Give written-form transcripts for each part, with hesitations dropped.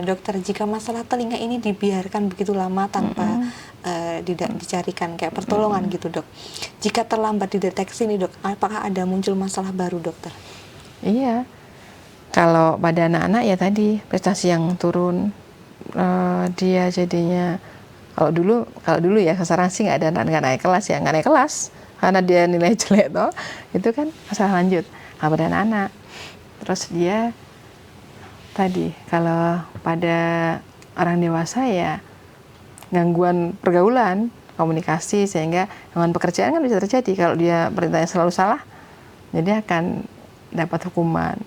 Nah dokter, jika masalah telinga ini dibiarkan begitu lama tanpa tidak dicarikan kayak pertolongan gitu dok, jika terlambat dideteksi nih dok, apakah ada muncul masalah baru dokter? Iya, kalau pada anak-anak ya tadi prestasi yang turun, dia jadinya kalau dulu ya sekarang sih nggak ada nggak naik kelas ya, nggak naik kelas karena dia nilai jelek toh, itu kan masalah lanjut. Nah, pada anak-anak terus dia tadi kalau pada orang dewasa ya gangguan pergaulan, komunikasi, sehingga gangguan pekerjaan kan bisa terjadi kalau dia perintahnya selalu salah, jadi akan dapat hukuman,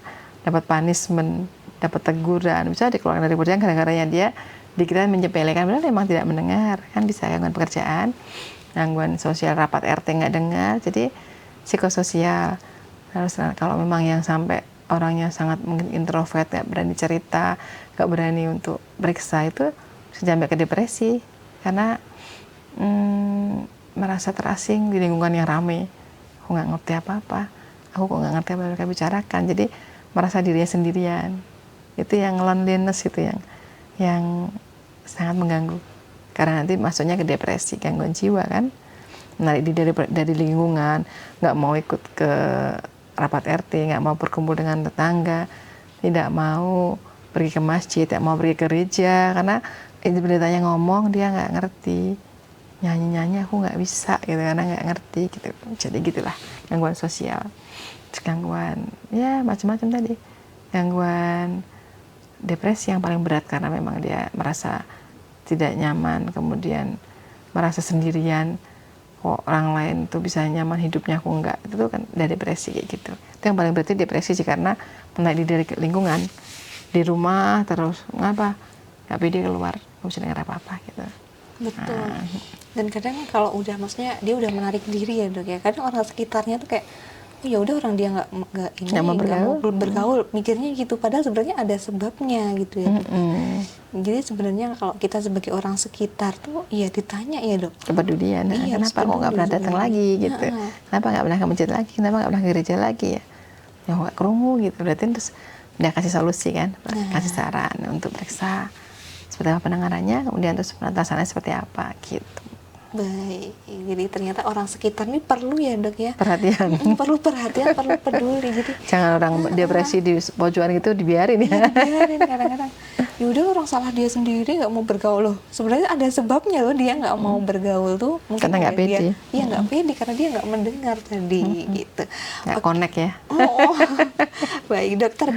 dapat punishment, dapat teguran, bisa dikeluarkan dari pekerjaan gara-garanya dia dikira menyepelekan, padahal memang tidak mendengar, kan bisa gangguan pekerjaan, gangguan sosial, rapat RT nggak dengar, jadi psikososial. Harus kalau memang yang sampai orangnya sangat mungkin introvert, nggak berani cerita, nggak berani untuk periksa, itu bisa sampai ke depresi karena merasa terasing di lingkungan yang ramai. Aku nggak ngerti apa-apa, aku kok nggak ngerti apa yang mereka bicarakan, jadi merasa dirinya sendirian. Itu yang loneliness, itu yang sangat mengganggu karena nanti masuknya ke depresi, gangguan jiwa kan, menarik diri dari lingkungan, nggak mau ikut ke rapat RT, nggak mau berkumpul dengan tetangga, tidak mau pergi ke masjid, tidak mau pergi ke gereja karena itu beritanya ngomong dia nggak ngerti, nyanyi aku nggak bisa gitu karena nggak ngerti gitu. Jadi gitulah gangguan sosial, gangguan ya macam-macam tadi, gangguan depresi yang paling berat karena memang dia merasa tidak nyaman, kemudian merasa sendirian, kok orang lain tuh bisa nyaman hidupnya aku enggak, itu tuh kan dari depresi kayak gitu. Itu yang paling berarti depresi sih, karena menarik dari lingkungan, di rumah terus ngapa nggak pede keluar, nggak bisa dengar apa-apa gitu. Betul. Dan kadang kalau udah maksudnya dia udah menarik diri ya dok ya, kadang orang sekitarnya tuh kayak oh ya udah orang dia nggak mau bergaul, mikirnya gitu, padahal sebenarnya ada sebabnya gitu ya dok. Jadi sebenarnya kalau kita sebagai orang sekitar tuh ya ditanya ya dok, kepedulian, iya, kenapa kok nggak pernah datang lagi gitu, kenapa nggak pernah ke masjid lagi, kenapa nggak pernah ke gereja lagi ya nggak kerungu gitu, berarti terus dia kasih solusi kan, kasih saran untuk periksa seperti apa penanganannya, kemudian terus penatasannya seperti apa gitu. Baik, jadi ternyata orang sekitar ini perlu ya dok ya, perhatian, perlu perhatian, perlu peduli. Jadi jangan orang depresi di pojokan gitu dibiarin ya. Dibiarin kadang-kadang. Ya udah orang salah dia sendiri nggak mau bergaul loh. Sebenarnya ada sebabnya loh dia nggak mau bergaul tuh. Mungkin karena nggak pede. Iya nggak pede karena dia nggak mendengar tadi gitu. Nggak connect ya. Oh. Baik dokter.